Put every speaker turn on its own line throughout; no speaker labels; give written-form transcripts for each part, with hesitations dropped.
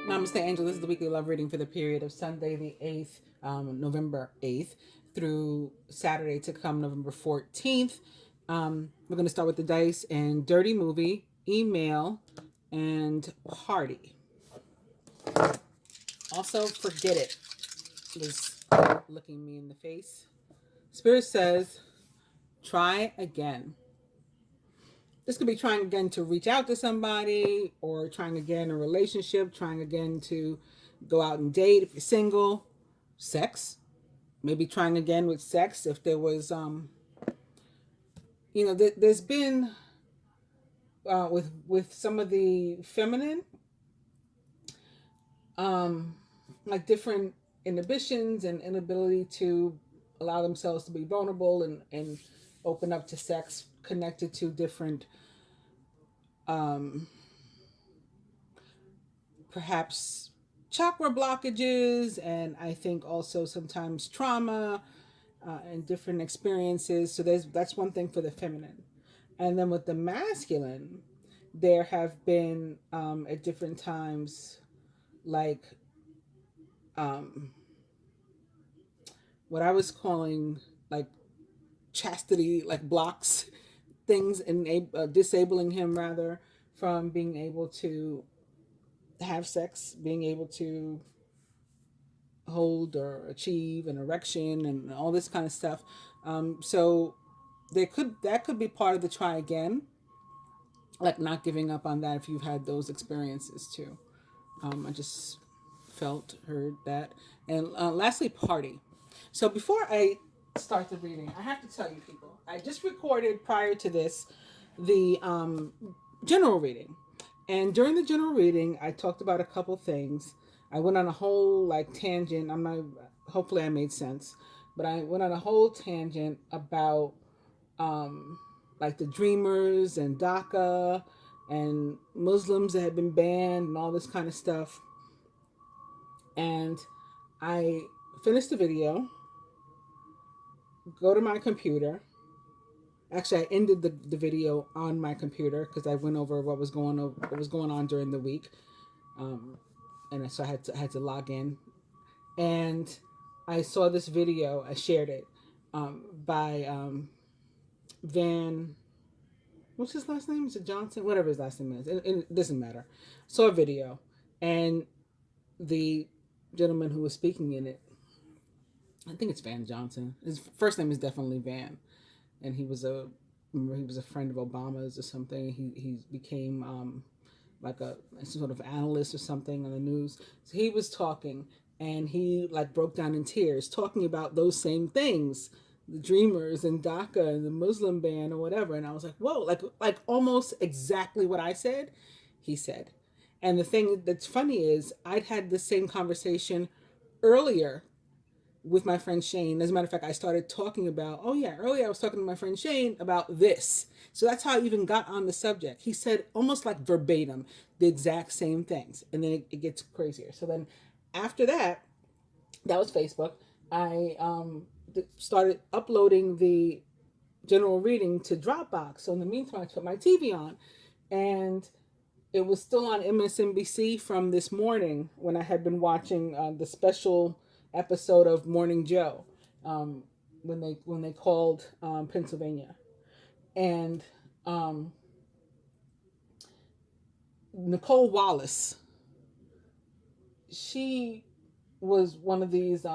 Namaste, Angel. This is the weekly love reading for the period of Sunday the 8th, November 8th, through Saturday to come, November 14th. We're going to start with the dice and dirty movie, email, and party. Also, forget it. Was looking me in the face. Spirit says, try again. This could be trying again to reach out to somebody, or trying again a relationship, trying again to go out and date if you're single. Sex, maybe trying again with sex if there was there's been with some of the feminine like different inhibitions and inability to allow themselves to be vulnerable and open up to sex, connected to different perhaps chakra blockages, and I think also sometimes trauma and different experiences. So that's one thing for the feminine. And then with the masculine, there have been at different times, like what I was calling like chastity, like blocks, things, and disabling him rather from being able to have sex, being able to hold or achieve an erection and all this kind of stuff. So that could be part of the try again, like not giving up on that if you've had those experiences too. I just heard that. And lastly, party. So before I start the reading, I have to tell you people, I just recorded prior to this the general reading. And during the general reading, I talked about a couple things. I went on a whole like tangent. I'm not, hopefully I made sense, but I went on a whole tangent about like the dreamers and DACA and Muslims that had been banned and all this kind of stuff. And I finished the video, go to my computer. Actually, I ended the video on my computer because I went over what was going on during the week, and so I had to log in, and I saw this video. I shared it by Van. What's his last name? Is it Johnson? Whatever his last name is, it doesn't matter. Saw a video, and the gentleman who was speaking in it, I think it's Van Johnson. His first name is definitely Van. And he was a friend of Obama's or something. He became like a sort of analyst or something on the news. So he was talking, and he like broke down in tears talking about those same things, the dreamers and DACA and the Muslim ban or whatever. And I was like, whoa, like almost exactly what I said, he said. And the thing that's funny is I'd had the same conversation earlier with my friend Shane. As a matter of fact, I started talking about, earlier I was talking to my friend Shane about this. So that's how I even got on the subject. He said almost like verbatim the exact same things. And then it gets crazier. So then after that, that was Facebook. I started uploading the general reading to Dropbox. So in the meantime, I put my TV on, and it was still on MSNBC from this morning when I had been watching the special episode of Morning Joe, when they called Pennsylvania, and Nicole Wallace, she was one of these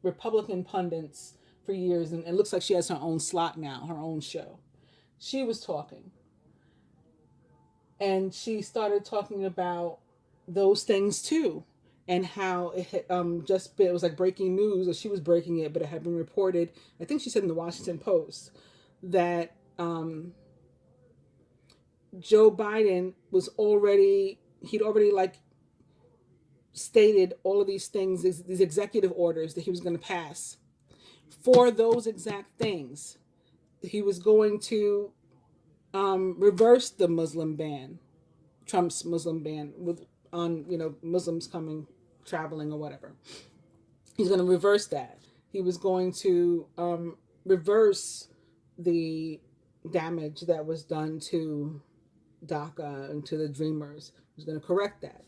Republican pundits for years, and it looks like she has her own slot now, her own show. She was talking, and she started talking about those things too, and how it had it was like breaking news, or she was breaking it, but it had been reported, I think she said in the Washington Post, that Joe Biden he'd already like stated all of these things, these executive orders that he was going to pass for those exact things. He was going to reverse the Muslim ban, Trump's Muslim ban on Muslims traveling or whatever. He's going to reverse that. He was going to reverse the damage that was done to DACA and to the Dreamers. He was going to correct that.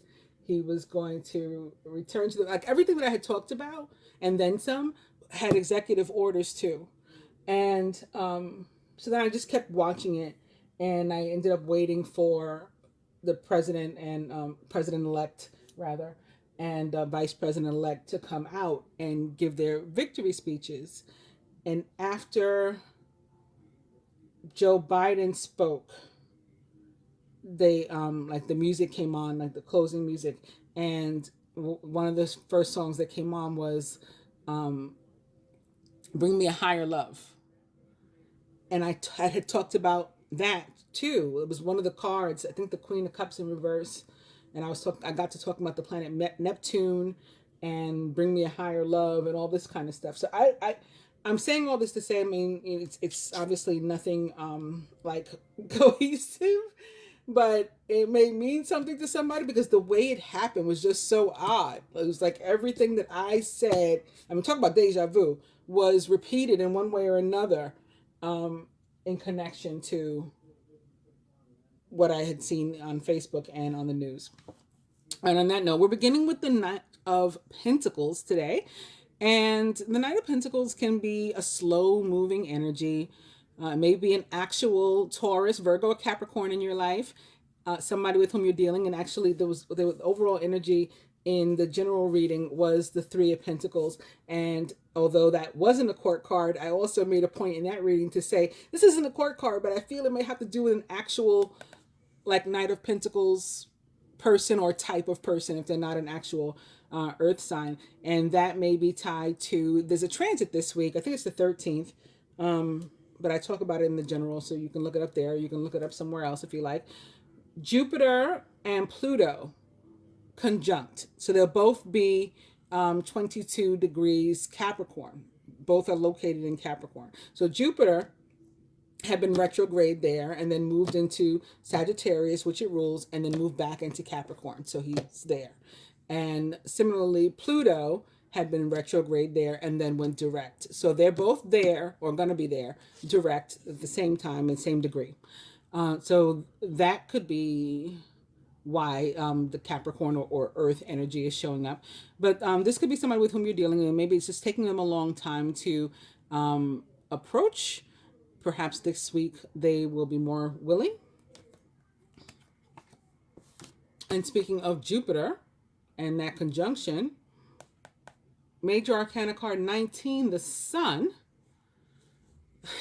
He was going to return to like everything that I had talked about and then some had executive orders too. And so then I just kept watching it, and I ended up waiting for the president and president elect, rather, and vice president elect to come out and give their victory speeches. And after Joe Biden spoke, they like the music came on, like the closing music, and one of the first songs that came on was um, "Bring Me a Higher Love." And I had talked about that too. It was one of the cards. I think the Queen of Cups in reverse, and I got to talking about the planet Neptune, and bring me a higher love and all this kind of stuff. So I'm saying all this to say, I mean, it's obviously nothing like cohesive, but it may mean something to somebody because the way it happened was just so odd. It was like everything that I said, I'm talking about deja vu, was repeated in one way or another, in connection to what I had seen on Facebook and on the news. And on that note, we're beginning with the Knight of Pentacles today. And the Knight of Pentacles can be a slow moving energy, maybe an actual Taurus, Virgo, or Capricorn in your life, somebody with whom you're dealing. And actually, the overall energy in the general reading was the Three of Pentacles. And although that wasn't a court card, I also made a point in that reading to say, this isn't a court card, but I feel it may have to do with an actual, like, Knight of Pentacles person or type of person if they're not an actual earth sign. And that may be tied to, there's a transit this week. I think it's the 13th. But I talk about it in the general, so you can look it up there. You can look it up somewhere else if you like. Jupiter and Pluto conjunct. So they'll both be 22 degrees Capricorn. Both are located in Capricorn. So Jupiter had been retrograde there and then moved into Sagittarius, which it rules, and then moved back into Capricorn. So he's there. And similarly, Pluto had been retrograde there and then went direct. So they're both there, or going to be there, direct at the same time and same degree. So that could be why the Capricorn or Earth energy is showing up. But this could be somebody with whom you're dealing with. Maybe it's just taking them a long time to approach. Perhaps this week they will be more willing. And speaking of Jupiter and that conjunction, Major Arcana card 19, the Sun.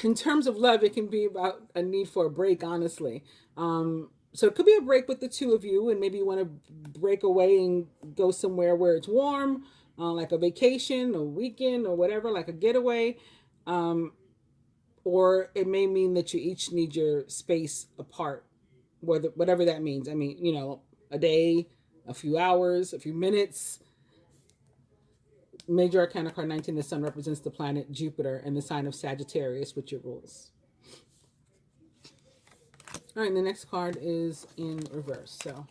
In terms of love, it can be about a need for a break, honestly. So it could be a break with the two of you, and maybe you want to break away and go somewhere where it's warm, like a vacation, a weekend, or whatever, like a getaway. Or it may mean that you each need your space apart, whatever that means. I mean, a day, a few hours, a few minutes. Major Arcana card 19, the Sun represents the planet Jupiter and the sign of Sagittarius, which it rules. All right, the next card is in reverse. So on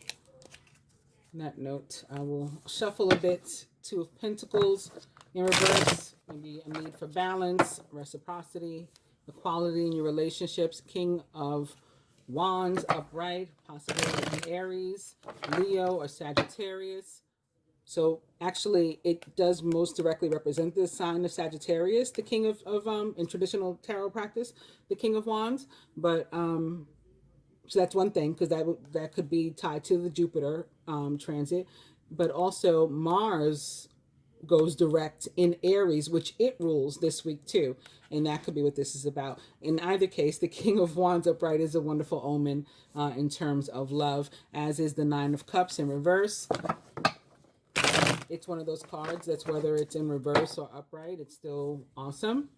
that note, I will shuffle a bit. Two of Pentacles in reverse. Maybe a need for balance, reciprocity, equality in your relationships. King of Wands upright, possibly in Aries, Leo, or Sagittarius. So actually, it does most directly represent the sign of Sagittarius, the king of in traditional tarot practice, the King of Wands. But so that's one thing, because that could be tied to the Jupiter transit. But also Mars goes direct in Aries, which it rules this week too. And that could be what this is about. In either case, the King of Wands upright is a wonderful omen in terms of love, as is the Nine of Cups in reverse. It's one of those cards that's, whether it's in reverse or upright, it's still awesome.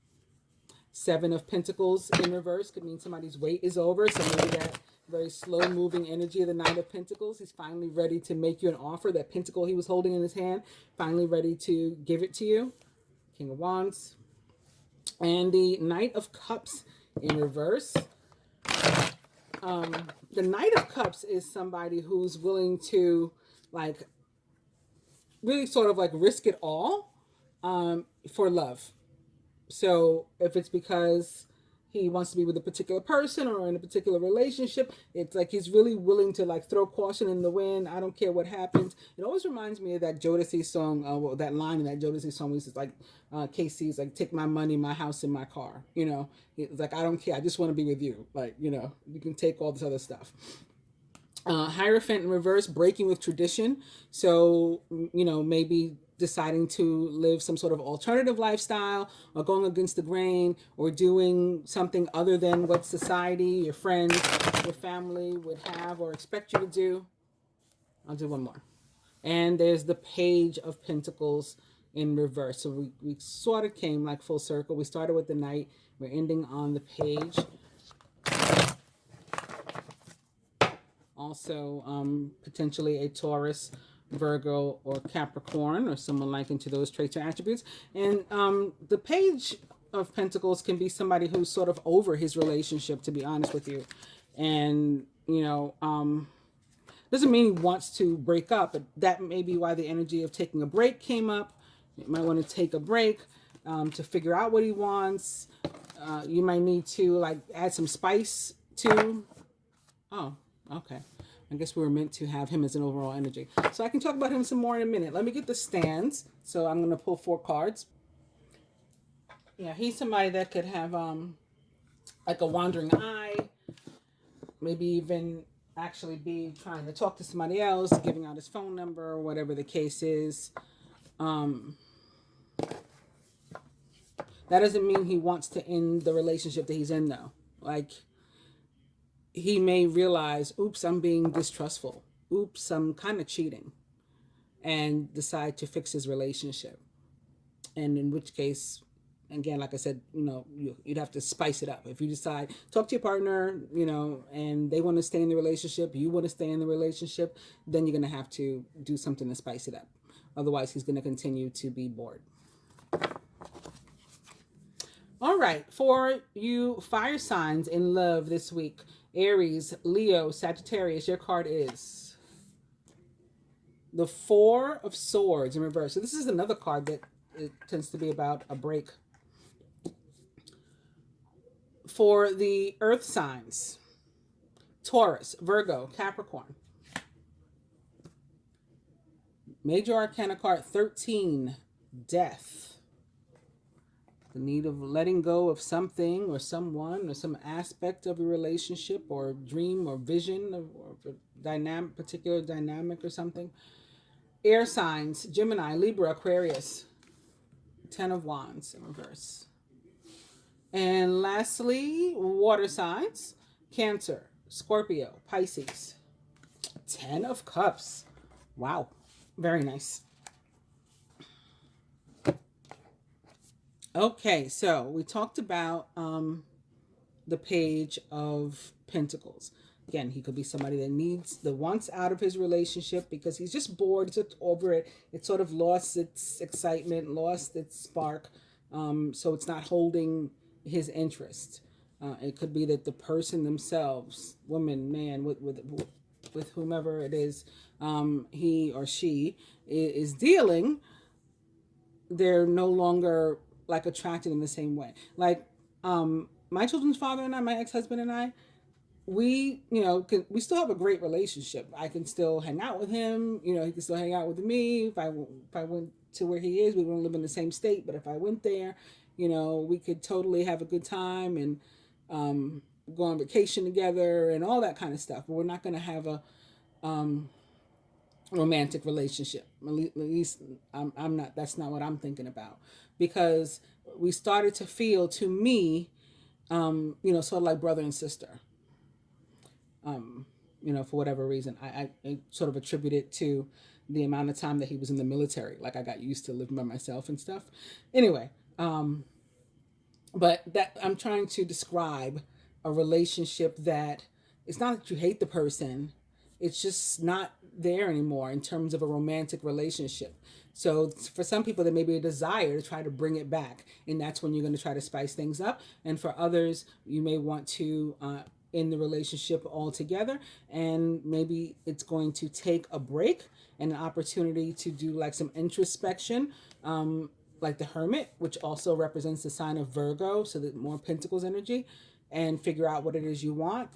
Seven of Pentacles in reverse could mean somebody's wait is over. So maybe that very slow moving energy of the Knight of Pentacles, he's finally ready to make you an offer. That pentacle he was holding in his hand, finally ready to give it to you. King of Wands. And the Knight of Cups in reverse. The Knight of Cups is somebody who's willing to, like, really sort of like risk it all for love. So if it's because he wants to be with a particular person or in a particular relationship. It's like he's really willing to like throw caution in the wind. I don't care what happens. It always reminds me of that Jodeci song, well, that line in that Jodeci song, which is like, Casey's like, take my money, my house, and my car. You know, it's like, I don't care. I just want to be with you. Like, you know, you can take all this other stuff. Hierophant in reverse, breaking with tradition. So, you know, maybe deciding to live some sort of alternative lifestyle or going against the grain or doing something other than what society, your friends, your family would have or expect you to do. I'll do one more. And there's the Page of Pentacles in reverse. So we sort of came like full circle. We started with the Knight. We're ending on the Page. Also, potentially a Taurus, Virgo, or Capricorn, or someone like into those traits or attributes. And the Page of Pentacles can be somebody who's sort of over his relationship, to be honest with you. And, you know, doesn't mean he wants to break up, but that may be why the energy of taking a break came up. You might want to take a break to figure out what he wants. You might need to like add some spice to. Oh, okay. I guess we were meant to have him as an overall energy. So I can talk about him some more in a minute. Let me get the stands. So I'm going to pull 4 cards. Yeah, he's somebody that could have like a wandering eye. Maybe even actually be trying to talk to somebody else, giving out his phone number, or whatever the case is. That doesn't mean he wants to end the relationship that he's in, though. Like, he may realize, oops, I'm being distrustful. Oops, I'm kind of cheating. And decide to fix his relationship. And in which case, again, like I said, you know, you'd have to spice it up. If you decide, talk to your partner, you know, and they want to stay in the relationship, you want to stay in the relationship, then you're going to have to do something to spice it up. Otherwise, he's going to continue to be bored. All right, for you fire signs in love this week, Aries, Leo, Sagittarius, your card is the 4 of Swords in reverse. So this is another card that it tends to be about a break. For the earth signs, Taurus, Virgo, Capricorn. Major Arcana card 13, Death. The need of letting go of something or someone or some aspect of a relationship or dream or vision or dynamic, particular dynamic or something. Air signs, Gemini, Libra, Aquarius. 10 of Wands in reverse. And lastly, water signs, Cancer, Scorpio, Pisces. 10 of Cups. Wow. Very nice. Okay, so we talked about the Page of Pentacles. Again, he could be somebody that wants out of his relationship because he's just bored, just over it. It sort of lost its excitement, lost its spark. So it's not holding his interest. It could be that the person themselves, woman, man, with whomever it is, he or she is dealing, they're no longer like attracted in the same way. Like my children's father and I, my ex-husband and I, we, you know, we still have a great relationship. I can still hang out with him. You know, he can still hang out with me. If I went to where he is, we wouldn't live in the same state. But if I went there, you know, we could totally have a good time and go on vacation together and all that kind of stuff. But we're not going to have a romantic relationship. At least I'm not. That's not what I'm thinking about, because we started to feel, to me, you know, sort of like brother and sister. You know, for whatever reason, I sort of attribute it to the amount of time that he was in the military. Like, I got used to living by myself and stuff. Anyway, but that I'm trying to describe a relationship that it's not that you hate the person, it's just not there anymore in terms of a romantic relationship. So for some people, there may be a desire to try to bring it back, and that's when you're going to try to spice things up. And for others, you may want to end the relationship altogether, and maybe it's going to take a break and an opportunity to do like some introspection, like the Hermit, which also represents the sign of Virgo, so that more Pentacles energy, and figure out what it is you want,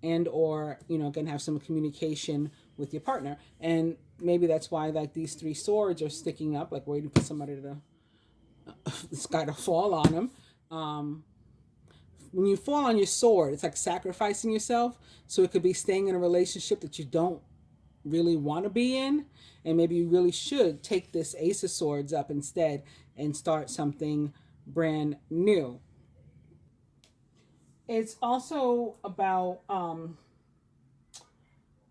and or again have some communication with your partner. And maybe that's why like these three swords are sticking up, like waiting for somebody to this guy to fall on them. Um, when you fall on your sword, it's like sacrificing yourself. So it could be staying in a relationship that you don't really want to be in, and maybe you really should take this Ace of Swords up instead and start something brand new. It's also about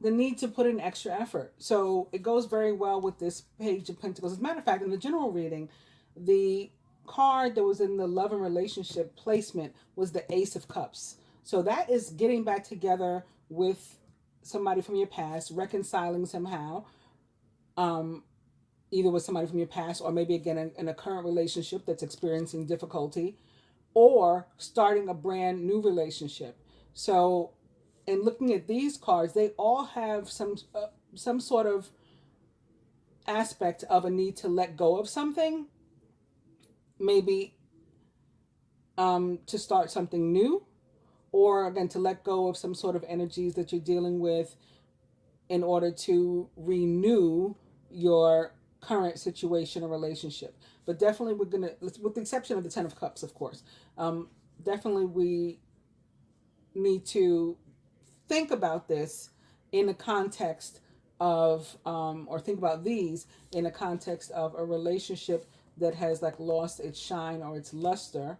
the need to put in extra effort. So it goes very well with this Page of Pentacles. As a matter of fact, in the general reading, the card that was in the love and relationship placement was the Ace of Cups. So that is getting back together with somebody from your past, reconciling somehow, um, either with somebody from your past or maybe again in a current relationship that's experiencing difficulty, or starting a brand new relationship. So, in looking at these cards, they all have some sort of aspect of a need to let go of something, maybe to start something new, or again to let go of some sort of energies that you're dealing with in order to renew your current situation or relationship. But definitely, we're gonna, with the exception of the Ten of Cups, of course, definitely we need to think about this in the context of, or think about these in the context of a relationship that has like lost its shine or its luster,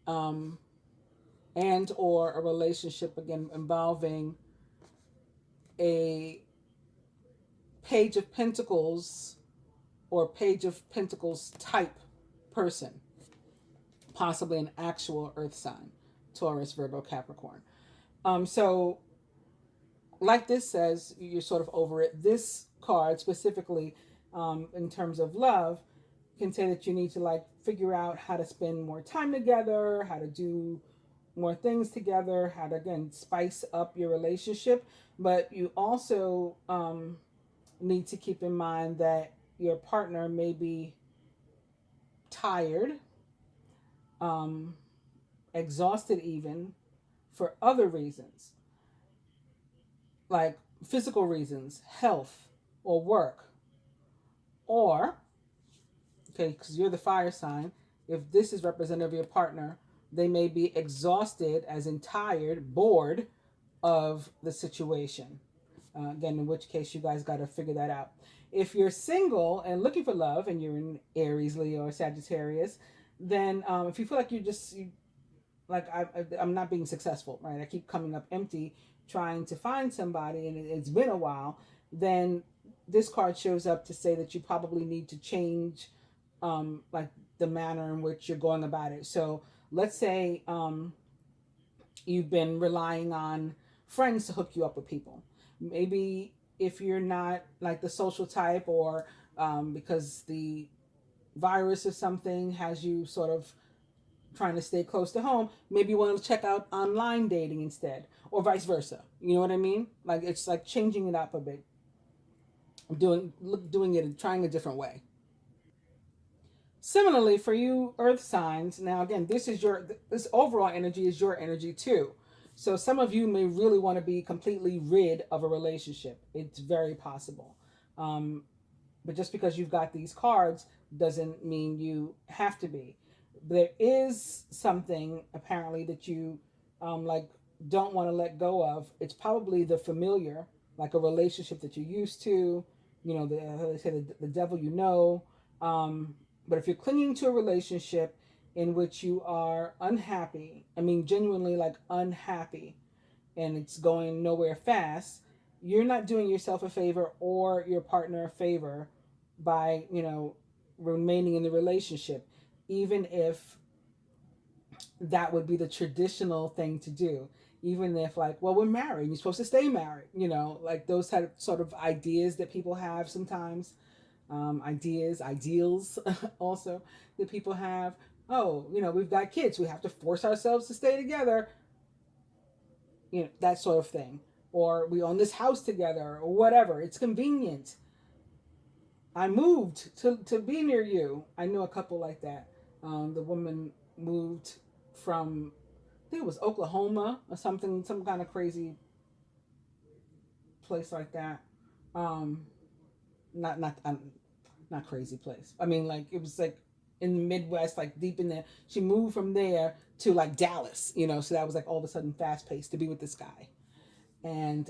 um, and or a relationship again involving a Page of Pentacles or Page of Pentacles type person, possibly an actual earth sign, Taurus, Virgo, Capricorn. So like this says, you're sort of over it. This card specifically, in terms of love, can say that you need to like figure out how to spend more time together, how to do more things together, how to again spice up your relationship. But you also need to keep in mind that your partner may be tired, um, exhausted, even for other reasons, like physical reasons, health, or work. Or, okay, because you're the fire sign, if this is representative of your partner, they may be exhausted, as in tired, bored of the situation. Again, in which case you guys got to figure that out. If you're single and looking for love and you're in Aries, Leo, or Sagittarius, then if you feel like like I'm not being successful, right? I keep coming up empty trying to find somebody and it's been a while, then this card shows up to say that you probably need to change like the manner in which you're going about it. So let's say you've been relying on friends to hook you up with people. Maybe if you're not like the social type, or because the virus or something has you sort of trying to stay close to home, maybe you want to check out online dating instead, or vice versa. You know what I mean? Like it's like changing it up a bit, doing it and trying a different way. Similarly, for you earth signs, now again, this overall energy is your energy too. So some of you may really want to be completely rid of a relationship. It's very possible. Um, but just because you've got these cards doesn't mean you have to be. There is something apparently that you like don't want to let go of. It's probably the familiar, like a relationship that you're used to. They say the devil you know. But if you're clinging to a relationship in which you are unhappy, I mean, genuinely like unhappy, and it's going nowhere fast, you're not doing yourself a favor or your partner a favor by, remaining in the relationship, even if that would be the traditional thing to do. Even if, like, well, we're married, you're supposed to stay married, like those type of sort of ideas that people have sometimes, ideals also that people have. Oh, we've got kids, we have to force ourselves to stay together, that sort of thing. Or we own this house together, or whatever. It's convenient. I moved to be near you. I know a couple like that. The woman moved from, I think it was Oklahoma or something, some kind of crazy place like that. Um, not not crazy place. I mean, like it was like in the Midwest, like deep in there. She moved from there to like Dallas, you know. So that was like all of a sudden fast paced to be with this guy, and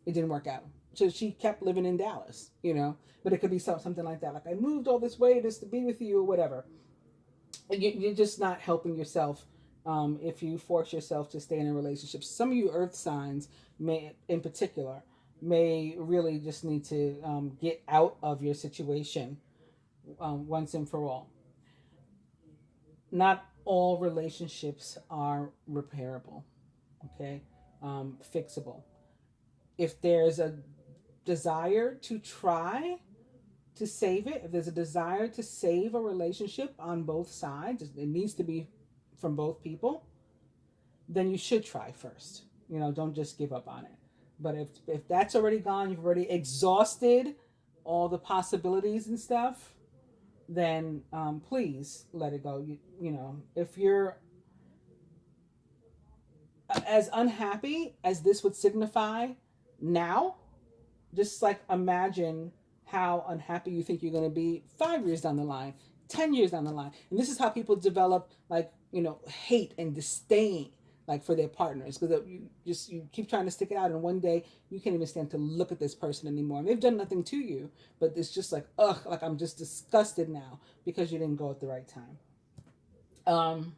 it didn't work out. So she kept living in Dallas, you know. But it could be something like that, like I moved all this way just to be with you or whatever. You're just not helping yourself if you force yourself to stay in a relationship. Some of you earth signs may, in particular, may really just need to get out of your situation once and for all. Not all relationships are repairable, okay? Fixable. If there's a desire to try to save it, if there's a desire to save a relationship on both sides, it needs to be from both people, then you should try first. You know, don't just give up on it. But if that's already gone, you've already exhausted all the possibilities and stuff, then please let it go. You know, if you're as unhappy as this would signify now, just like imagine how unhappy you think you're going to be 5 years down the line, 10 years down the line. And this is how people develop, like, you know, hate and disdain, like for their partners, because you keep trying to stick it out, and one day you can't even stand to look at this person anymore. And they've done nothing to you, but it's just like, ugh, like I'm just disgusted now because you didn't go at the right time. Um,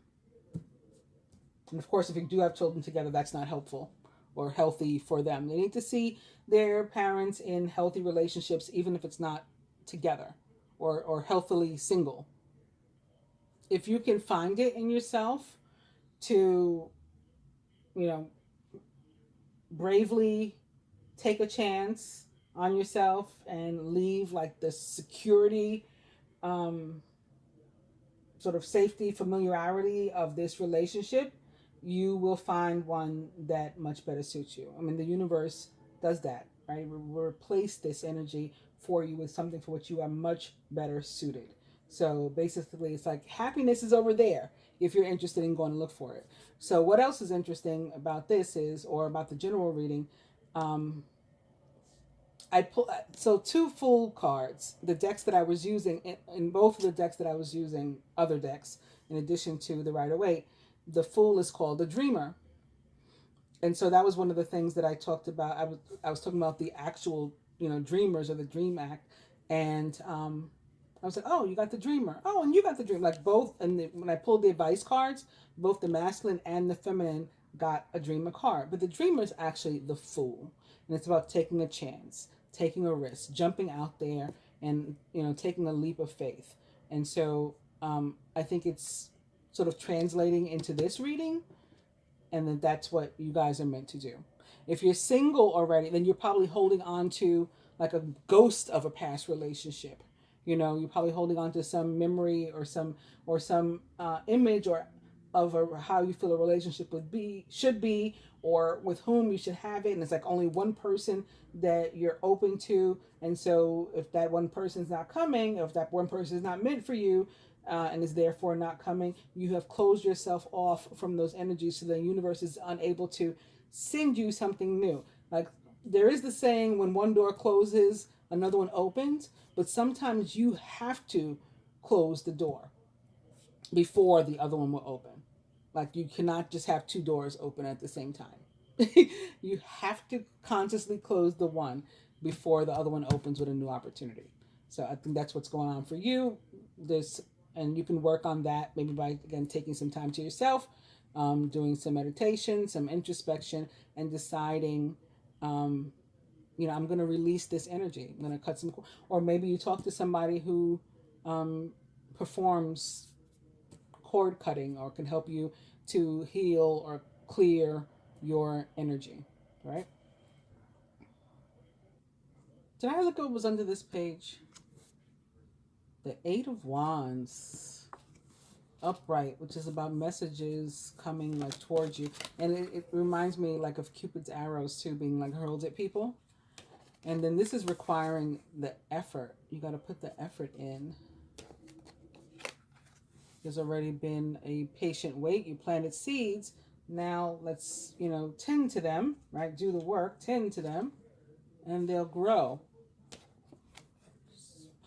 and of course, if you do have children together, that's not helpful or healthy for them. They need to see their parents in healthy relationships, even if it's not together or healthily single. If you can find it in yourself to, you know, bravely take a chance on yourself and leave like the security, um, sort of safety, familiarity of this relationship, you will find one that much better suits you. I mean, the universe does that, right? We replace this energy for you with something for which you are much better suited. So basically, it's like happiness is over there if you're interested in going to look for it. So, what else is interesting about this is, or about the general reading, um, I pull so two full cards. The decks that I was using in both of the decks that I was using, other decks in addition to the Rider Waite, the Fool is called the Dreamer, and so that was one of the things that I talked about. I was talking about the actual, you know, dreamers or the Dream Act, and I was like, oh, you got the Dreamer. Oh, and you got the Dream. Like both, and when I pulled the advice cards, both the masculine and the feminine got a Dreamer card. But the Dreamer is actually the Fool, and it's about taking a chance, taking a risk, jumping out there, and you know, taking a leap of faith. And so I think it's sort of translating into this reading, and then that's what you guys are meant to do. If you're single already, then you're probably holding on to like a ghost of a past relationship. You know, you're probably holding on to some memory or some image or of how you feel a relationship would be, should be, or with whom you should have it, and it's like only one person that you're open to. And so if that one person's not coming, if that one person is not meant for you, and is therefore not coming, you have closed yourself off from those energies, so the universe is unable to send you something new. Like there is the saying, when one door closes, another one opens, but sometimes you have to close the door before the other one will open. Like you cannot just have two doors open at the same time. You have to consciously close the one before the other one opens with a new opportunity. So I think that's what's going on for you. This, and you can work on that maybe by again taking some time to yourself, doing some meditation, some introspection, and deciding, um, you know, I'm going to release this energy. I'm going to cut some, or maybe you talk to somebody who um, performs cord cutting or can help you to heal or clear your energy, right? Did I look at what was under this page? The Eight of Wands, upright, which is about messages coming like towards you, and it reminds me like of Cupid's arrows too, being like hurled at people. And then this is requiring the effort. You got to put the effort in. There's already been a patient wait. You planted seeds. Now let's, tend to them, right? Do the work, tend to them, and they'll grow.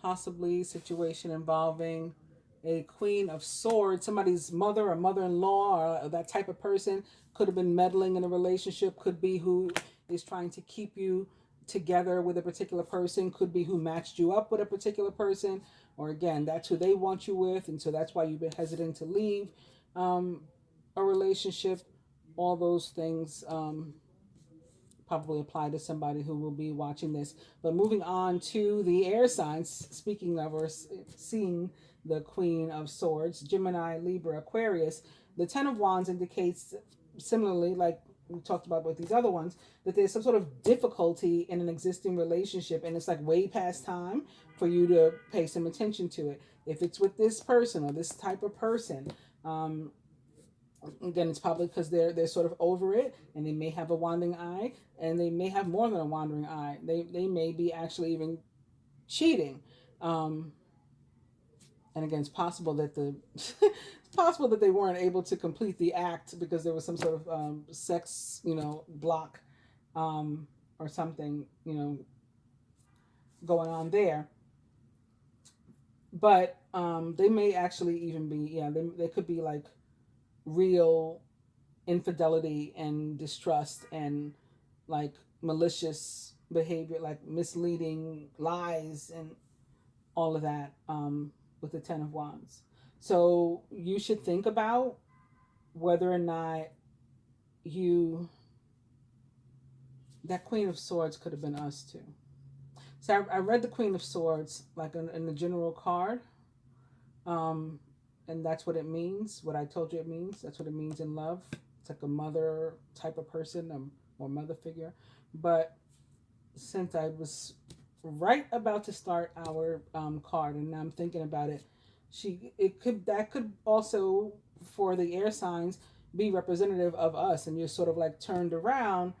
Possibly situation involving a Queen of Swords, somebody's mother or mother-in-law or that type of person. Could have been meddling in a relationship, could be who is trying to keep you together with a particular person, could be who matched you up with a particular person, or again, that's who they want you with, and so that's why you've been hesitant to leave a relationship. All those things probably apply to somebody who will be watching this. But moving on to the air signs, speaking of or seeing the Queen of Swords, Gemini, Libra, Aquarius, the Ten of Wands indicates, similarly, like we talked about with these other ones, that there's some sort of difficulty in an existing relationship, and it's like way past time for you to pay some attention to it. If it's with this person or this type of person, again, it's probably because they're sort of over it, and they may have a wandering eye, and they may have more than a wandering eye. They may be actually even cheating. And again, it's possible that it's possible that they weren't able to complete the act because there was some sort of sex, block, or something, going on there. But they may actually even be, they could be like real infidelity and distrust and like malicious behavior, like misleading lies and all of that, with the Ten of Wands. So you should think about whether or not that Queen of Swords could have been us too. So I read the Queen of Swords like in the general card, and that's what it means. What I told you it means. That's what it means in love. It's like a mother type of person, or mother figure. But since I was right about to start our card, and now I'm thinking about it, that could also, for the air signs, be representative of us, and you're sort of like turned around,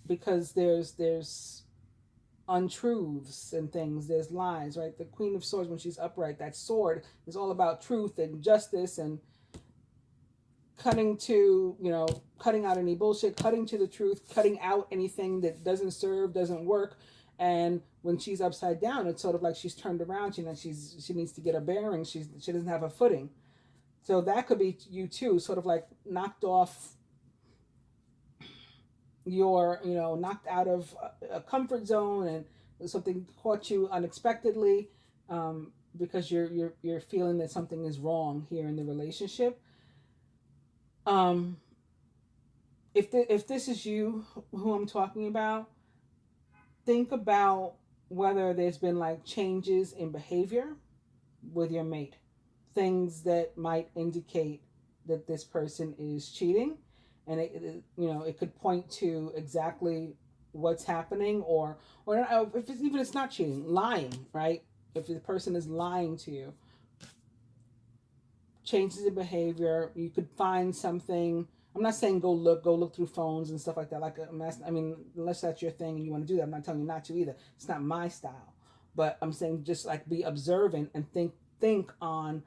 because there's untruths and things, there's lies, right? The Queen of Swords, when she's upright, that sword is all about truth and justice and cutting out any bullshit, cutting to the truth, cutting out anything that doesn't serve, doesn't work. And when she's upside down, it's sort of like she's turned around. She needs to get her bearing. She doesn't have a footing. So that could be you too, sort of like knocked off knocked out of a comfort zone, and something caught you unexpectedly, because you're feeling that something is wrong here in the relationship. If this is you who I'm talking about, think about whether there's been like changes in behavior with your mate, things that might indicate that this person is cheating, and it could point to exactly what's happening, or if it's not cheating, lying, right? If the person is lying to you, changes in behavior, you could find something. I'm not saying go look through phones and stuff like that. Like, unless that's your thing and you want to do that, I'm not telling you not to either. It's not my style. But I'm saying just like be observant and think on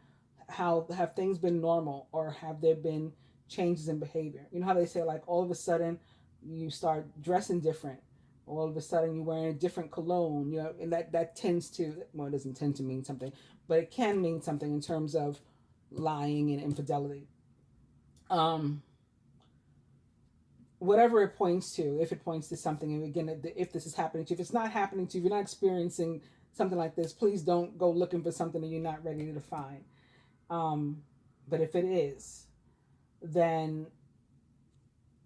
how have things been normal, or have there been changes in behavior. You know how they say like all of a sudden you start dressing different, all of a sudden you're wearing a different cologne, and that tends to, well, it doesn't tend to mean something, but it can mean something in terms of lying and infidelity. Whatever it points to, if it points to something, and again, if this is happening to you, if it's not happening to you, if you're not experiencing something like this, please don't go looking for something that you're not ready to find. But if it is, then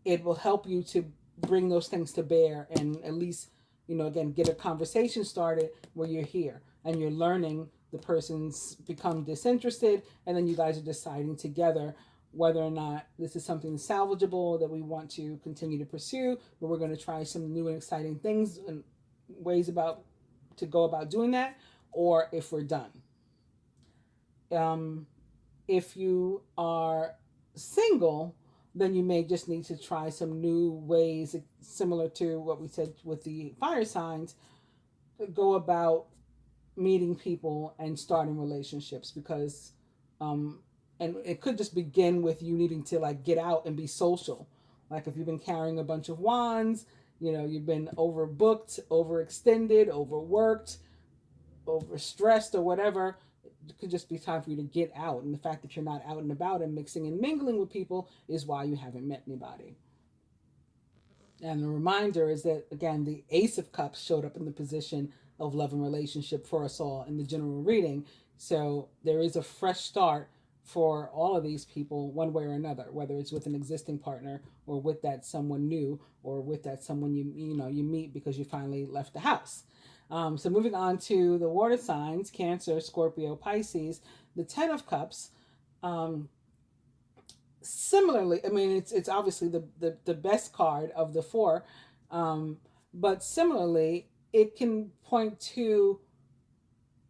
it will help you to bring those things to bear, and at least, again, get a conversation started where you're here and you're learning. The person's become disinterested, and then you guys are deciding together whether or not this is something salvageable that we want to continue to pursue, but we're going to try some new and exciting things and ways to go about doing that, or if we're done. If you are single, then you may just need to try some new ways, similar to what we said with the fire signs, to go about meeting people and starting relationships. Because um and it could just begin with you needing to like get out and be social. Like if you've been carrying a bunch of wands, you've been overbooked, overextended, overworked, overstressed, or whatever. It could just be time for you to get out, and the fact that you're not out and about and mixing and mingling with people is why you haven't met anybody. And the reminder is that, again, the Ace of Cups showed up in the position of love and relationship for us all in the general reading. So there is a fresh start for all of these people, one way or another, whether it's with an existing partner or with that someone new or with that someone you meet because you finally left the house. So moving on to the water signs: Cancer, Scorpio, Pisces. The Ten of Cups. Um, Similarly, I mean, it's obviously the best card of the four, um, but similarly, it can point to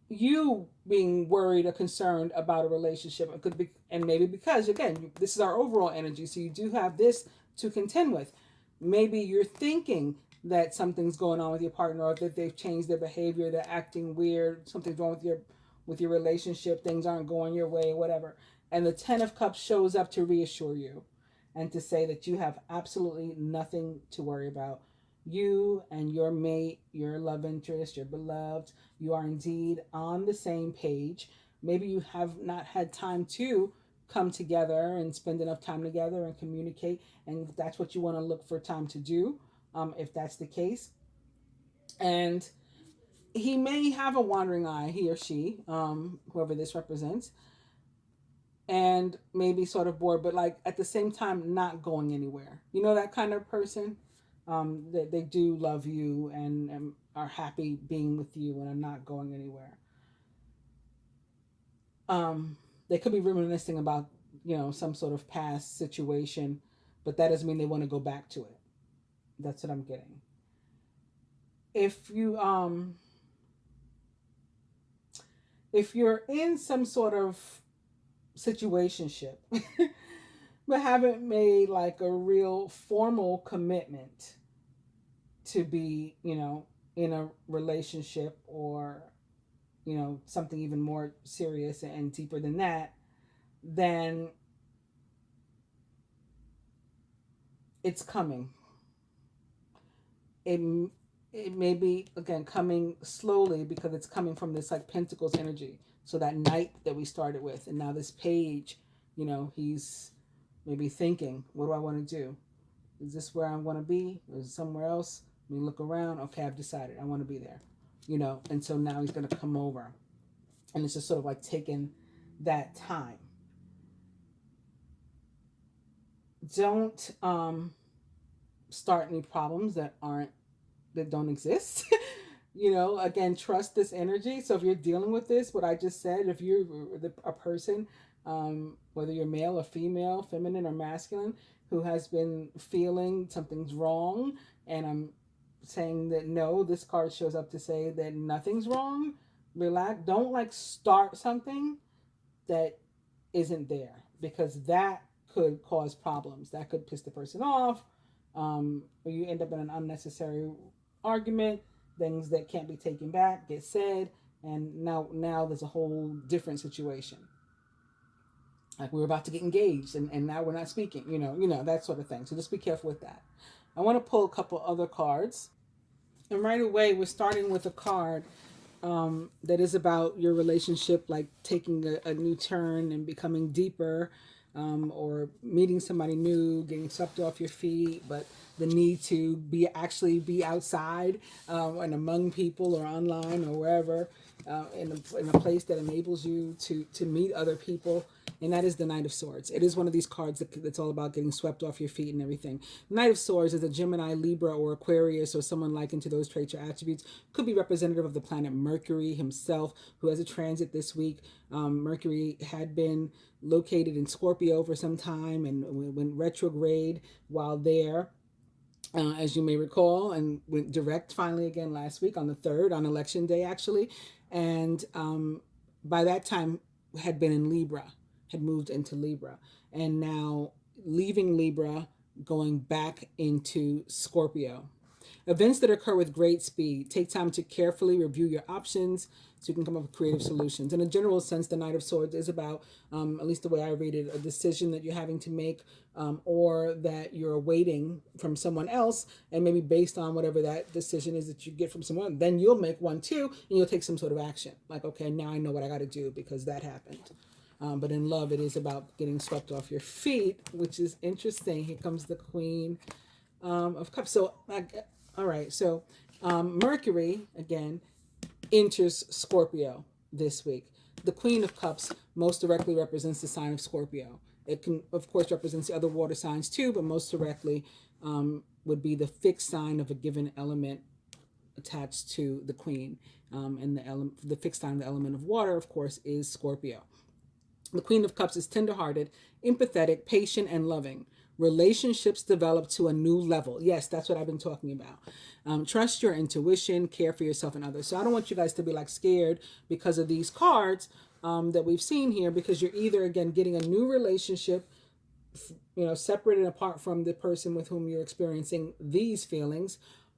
you being worried or concerned about a relationship. It could be, and maybe because, again, this is our overall energy, so you do have this to contend with. Maybe you're thinking that something's going on with your partner, or that they've changed their behavior, they're acting weird, something's wrong with your relationship, things aren't going your way, whatever. And the Ten of Cups shows up to reassure you and to say that you have absolutely nothing to worry about. You and your mate, your love interest, your beloved, you are indeed on the same page. Maybe you have not had time to come together and spend enough time together and communicate, and that's what you want to look for time to do, if that's the case. And he may have a wandering eye, he or she, whoever this represents, and maybe sort of bored, but like at the same time not going anywhere. You know, that kind of person, that they do love you and are happy being with you and are not going anywhere. They could be reminiscing about, some sort of past situation, but that doesn't mean they want to go back to it. That's what I'm getting. If you if you're in some sort of situationship but haven't made like a real formal commitment to be, in a relationship, or, something even more serious and deeper than that, then it's coming. It it may be, again, coming slowly because it's coming from this like Pentacles energy. So that knight that we started with, and now this page, he's maybe thinking, what do I want to do? Is this where I want to be? Or is it somewhere else? Let me look around. Okay, I've decided I want to be there. And so now he's going to come over. And it's just sort of like taking that time. Don't start any problems that don't exist. Again, trust this energy. So if you're dealing with this, what I just said, if you're a person, whether you're male or female, feminine or masculine, who has been feeling something's wrong, and I'm saying that no, this card shows up to say that nothing's wrong. Relax. Don't like start something that isn't there, because that could cause problems. That could piss the person off, or you end up in an unnecessary argument. Things that can't be taken back get said, and now there's a whole different situation. Like we were about to get engaged, and now we're not speaking. That sort of thing. So just be careful with that. I want to pull a couple other cards, and right away we're starting with a card that is about your relationship, like taking a new turn and becoming deeper, or meeting somebody new, getting swept off your feet, but the need to be outside, and among people, or online, or wherever, in a place that enables you to meet other people. And that is the Knight of Swords. It is one of these cards that's all about getting swept off your feet and everything. Knight of Swords is a Gemini, Libra, or Aquarius, or someone likened to those traits or attributes. Could be representative of the planet Mercury himself, who has a transit this week. Mercury had been located in Scorpio for some time and went retrograde while there, as you may recall, and went direct finally again last week on the 3rd, on election day actually. And by that time had been in Libra, had moved into Libra. And now leaving Libra, going back into Scorpio. Events that occur with great speed. Take time to carefully review your options so you can come up with creative solutions. In a general sense, the Knight of Swords is about, at least the way I read it, a decision that you're having to make, or that you're awaiting from someone else, and maybe based on whatever that decision is that you get from someone, then you'll make one too, and you'll take some sort of action. Like, okay, now I know what I got to do because that happened. But in love, it is about getting swept off your feet, which is interesting. Here comes the Queen of Cups. So, all right. So, Mercury, again, enters Scorpio this week. The Queen of Cups most directly represents the sign of Scorpio. It can, of course, represents the other water signs too, but most directly would be the fixed sign of a given element attached to the Queen. And the fixed sign of the element of water, of course, is Scorpio. The Queen of Cups is tenderhearted, empathetic, patient, and loving. Relationships develop to a new level. Yes, that's what I've been talking about. Trust your intuition, care for yourself and others. So I don't want you guys to be like scared because of these cards that we've seen here, because you're either, again, getting a new relationship, separate and apart from the person with whom you're experiencing these feelings,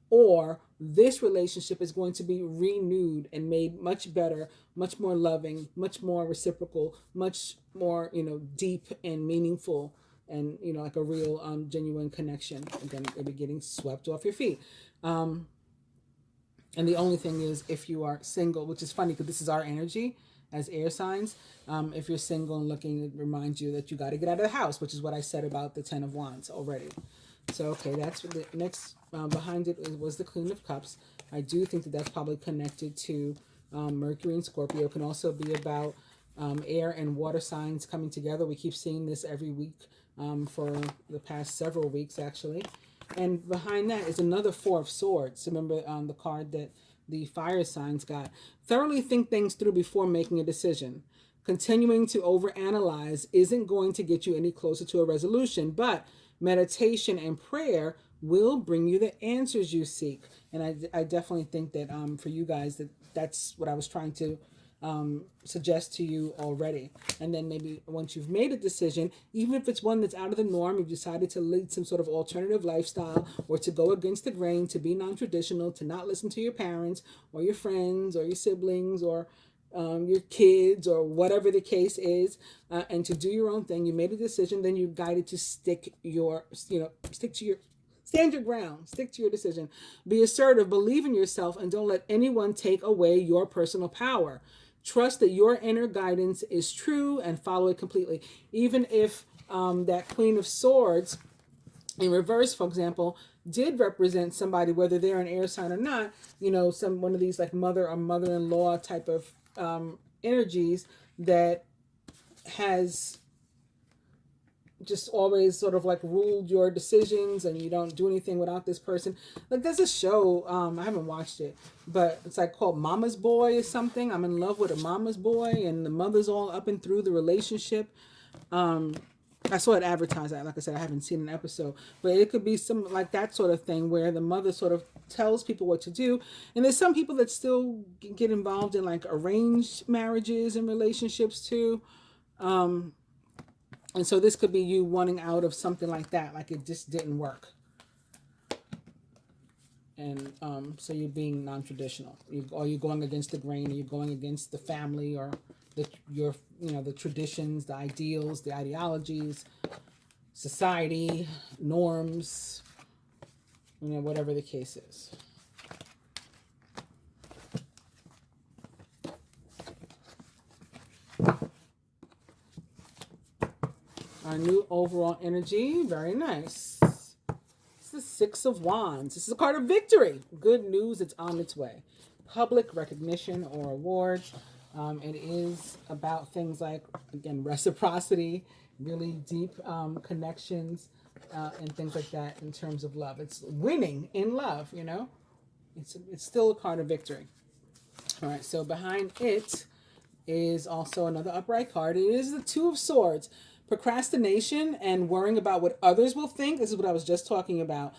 or this relationship is going to be renewed and made much better, much more loving, much more reciprocal, much more, deep and meaningful, and, like a real genuine connection. Again, it'll be getting swept off your feet. And the only thing is, if you are single, which is funny because this is our energy as air signs, if you're single and looking, it reminds you that you got to get out of the house, which is what I said about the 10 of Wands already. So, okay, that's what the next behind it was the Queen of Cups. I do think that that's probably connected to Mercury and Scorpio. It can also be about air and water signs coming together. We keep seeing this every week for the past several weeks, actually. And behind that is another Four of Swords. Remember the card that the fire signs got. Thoroughly think things through before making a decision. Continuing to overanalyze isn't going to get you any closer to a resolution, but meditation and prayer will bring you the answers you seek. And I definitely think that for you guys, that's what I was trying to suggest to you already. And then maybe once you've made a decision, even if it's one that's out of the norm, you've decided to lead some sort of alternative lifestyle, or to go against the grain, to be non-traditional, to not listen to your parents or your friends or your siblings or your kids or whatever the case is, and to do your own thing. You made a decision, then you're guided to stand your ground, stick to your decision, be assertive, believe in yourself, and don't let anyone take away your personal power. Trust that your inner guidance is true and follow it completely. Even if that Queen of Swords in reverse, for example, did represent somebody, whether they're an air sign or not, one of these like mother or mother-in-law type of energies that has just always sort of like ruled your decisions, and you don't do anything without this person. Like, there's a show, I haven't watched it, but it's like called Mama's Boy or something. I'm in love with a mama's boy, and the mother's all up and through the relationship. I saw it advertised. Like I said, I haven't seen an episode, but it could be some like that sort of thing where the mother sort of tells people what to do. And there's some people that still get involved in like arranged marriages and relationships too. And so this could be you wanting out of something like that, like it just didn't work. And so you're being non-traditional, or you're going against the grain, or you're going against the family, or the traditions, the ideals, the ideologies, society, norms, whatever the case is. Our new overall energy, very nice. It's the Six of Wands. This is a card of victory. Good news, it's on its way. Public recognition or awards. It is about things like, again, reciprocity, really deep connections, and things like that in terms of love. It's winning in love, It's still a card of victory. All right, so behind it is also another upright card. It is the Two of Swords. Procrastination and worrying about what others will think, this is what I was just talking about,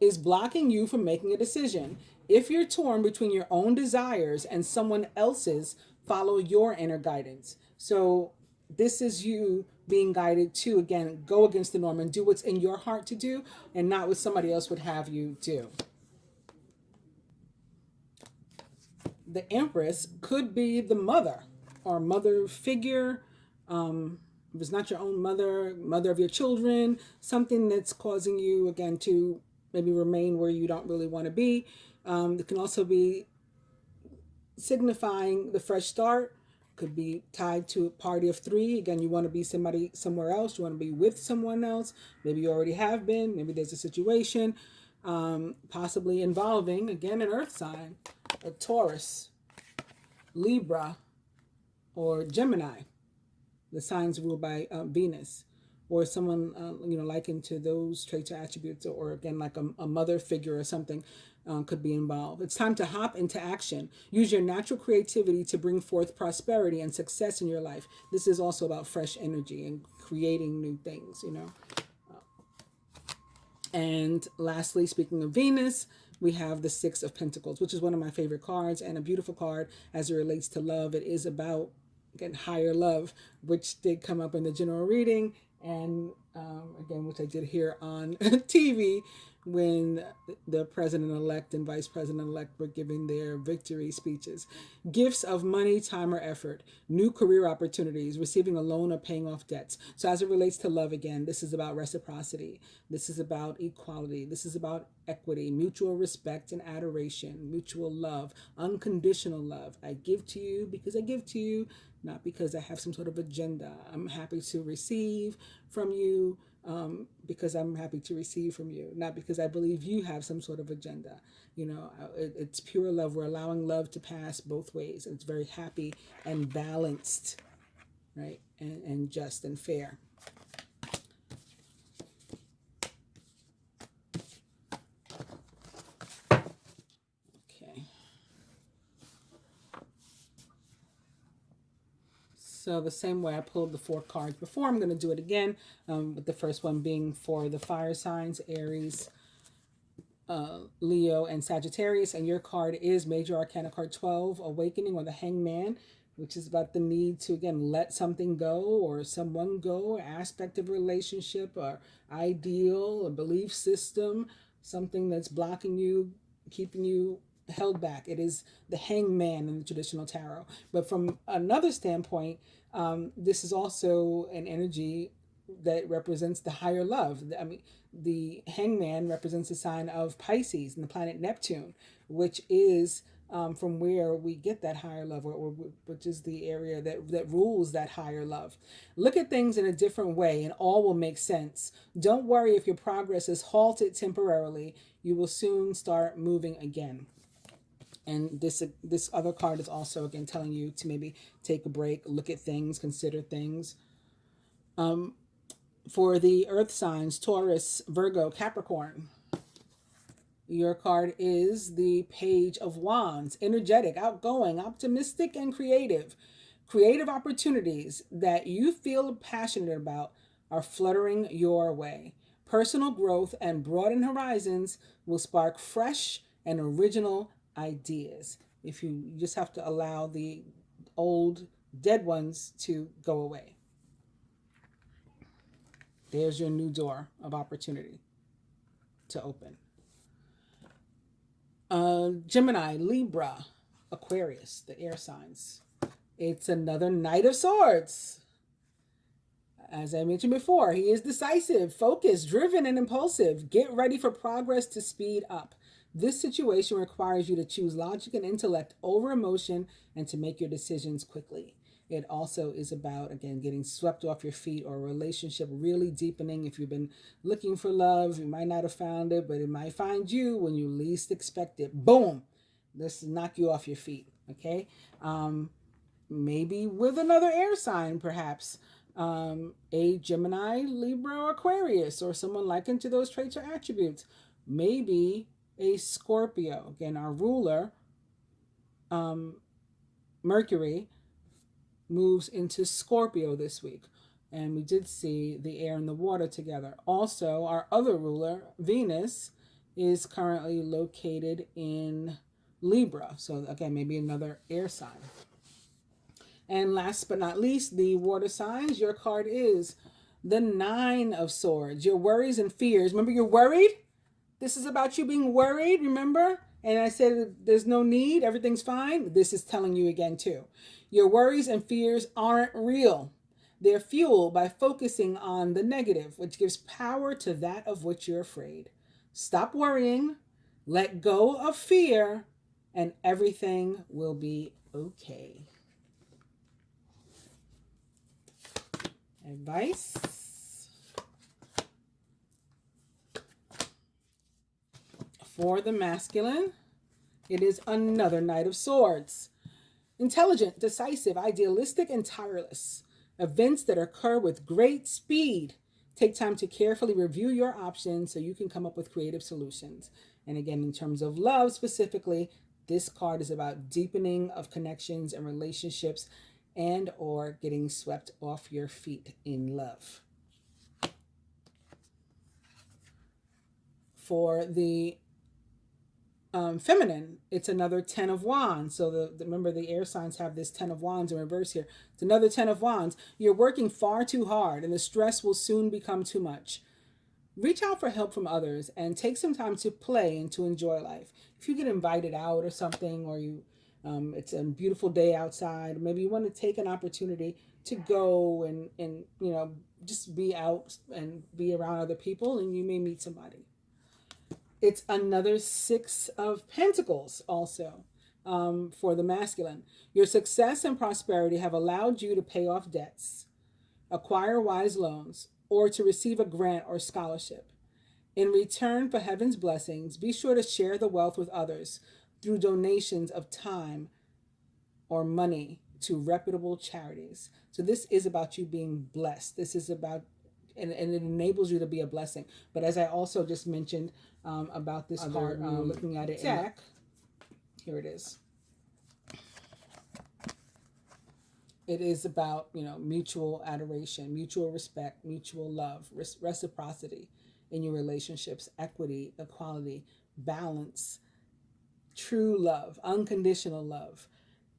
is blocking you from making a decision. If you're torn between your own desires and someone else's, follow your inner guidance. So this is you being guided to, again, go against the norm and do what's in your heart to do and not what somebody else would have you do. The Empress could be the mother or mother figure. If it's not your own mother, mother of your children, something that's causing you, again, to maybe remain where you don't really want to be. It can also be signifying the fresh start. Could be tied to a party of three. Again, you want to be somebody somewhere else. You want to be with someone else. Maybe you already have been. Maybe there's a situation possibly involving, again, an earth sign, a Taurus, Libra, or Gemini, the signs ruled by Venus, or someone likened to those traits or attributes, or again like a mother figure or something could be involved. It's time to hop into action. Use your natural creativity to bring forth prosperity and success in your life. This is also about fresh energy and creating new things, And lastly, speaking of Venus, we have the Six of Pentacles, which is one of my favorite cards and a beautiful card as it relates to love. It is about, again, higher love, which did come up in the general reading, and again, which I did hear on TV when the president-elect and vice president-elect were giving their victory speeches. Gifts of money, time, or effort, new career opportunities, receiving a loan or paying off debts. So as it relates to love, again, this is about reciprocity. This is about equality. This is about equity, mutual respect and adoration, mutual love, unconditional love. I give to you because I give to you, not because I have some sort of agenda. I'm happy to receive from you because I'm happy to receive from you, not because I believe you have some sort of agenda. It's pure love. We're allowing love to pass both ways. It's very happy and balanced, right? And just and fair. Okay. So the same way I pulled the 4 cards before, I'm going to do it again, with the first one being for the fire signs, Aries, Leo, and Sagittarius. And your card is Major Arcana card 12, Awakening, or the Hangman, which is about the need to, again, let something go or someone go, or aspect of a relationship or ideal, a belief system, something that's blocking you, keeping you held back. It is the Hangman in the traditional tarot. But from another standpoint, this is also an energy that represents the higher love. I mean, the Hangman represents the sign of Pisces and the planet Neptune, which is from where we get that higher love, or which is the area that rules that higher love. Look at things in a different way and all will make sense. Don't worry if your progress is halted temporarily. You will soon start moving again. And this other card is also, again, telling you to maybe take a break, look at things, consider things. For the earth signs, Taurus, Virgo, Capricorn, your card is the Page of Wands. Energetic, outgoing, optimistic, and creative. Creative opportunities that you feel passionate about are fluttering your way. Personal growth and broadened horizons will spark fresh and original ideas. If you just have to allow the old dead ones to go away. There's your new door of opportunity to open. Gemini, Libra, Aquarius, the air signs. It's another Knight of Swords. As I mentioned before, he is decisive, focused, driven, and impulsive. Get ready for progress to speed up. This situation requires you to choose logic and intellect over emotion and to make your decisions quickly. It also is about, again, getting swept off your feet, or a relationship really deepening. If you've been looking for love, you might not have found it, but it might find you when you least expect it. Boom! This knock you off your feet, okay? Maybe with another air sign, perhaps. A Gemini, Libra, or Aquarius, or someone likened to those traits or attributes. Maybe a Scorpio. Again, our ruler, Mercury, moves into Scorpio this week. And we did see the air and the water together. Also, our other ruler, Venus, is currently located in Libra. So again, maybe another air sign. And last but not least, the water signs. Your card is the Nine of Swords. Your worries and fears. Remember, you're worried? This is about you being worried, remember? And I said there's no need, everything's fine. This is telling you again, too. Your worries and fears aren't real. They're fueled by focusing on the negative, which gives power to that of which you're afraid. Stop worrying, let go of fear, and everything will be okay. Advice for the masculine, it is another Knight of Swords. Intelligent, decisive, idealistic, and tireless. Events that occur with great speed. Take time to carefully review your options so you can come up with creative solutions. And again, in terms of love specifically, this card is about deepening of connections and relationships and or getting swept off your feet in love. For the feminine, it's another 10 of wands. So remember the air signs have this 10 of wands in reverse here. It's another 10 of wands. You're working far too hard and the stress will soon become too much. Reach out for help from others and take some time to play and to enjoy life. If you get invited out or something, or you it's a beautiful day outside, maybe you want to take an opportunity to go and just be out and be around other people, and you may meet somebody. It's another Six of Pentacles also for the masculine. Your success and prosperity have allowed you to pay off debts, acquire wise loans, or to receive a grant or scholarship. In return for heaven's blessings, be sure to share the wealth with others through donations of time or money to reputable charities. So this is about you being blessed. This is about, and it enables you to be a blessing. But as I also just mentioned about this card, looking at it deck, here it is. It is about, mutual adoration, mutual respect, mutual love, reciprocity in your relationships, equity, equality, balance, true love, unconditional love.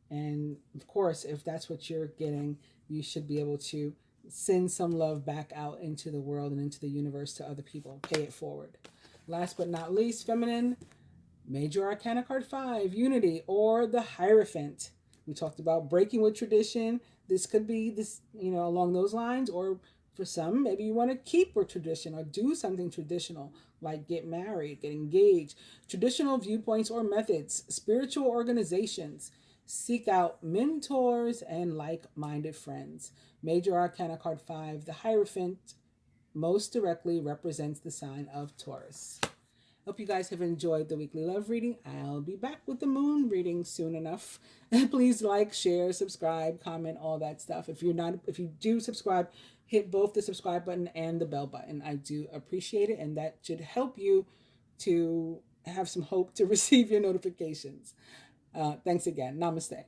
And of course, if that's what you're getting, you should be able to send some love back out into the world and into the universe to other people. Pay it forward. Last but not least, feminine, Major Arcana card 5, Unity, or the Hierophant. We talked about breaking with tradition. This could be this, along those lines, or for some, maybe you want to keep with tradition or do something traditional, like get married, get engaged. Traditional viewpoints or methods, spiritual organizations. Seek out mentors and like-minded friends. Major Arcana card 5, the Hierophant, most directly represents the sign of Taurus. Hope you guys have enjoyed the weekly love reading. I'll be back with the moon reading soon enough. Please like, share, subscribe, comment, all that stuff. If you do subscribe, hit both the subscribe button and the bell button. I do appreciate it, and that should help you to have some hope to receive your notifications. Thanks again. Namaste.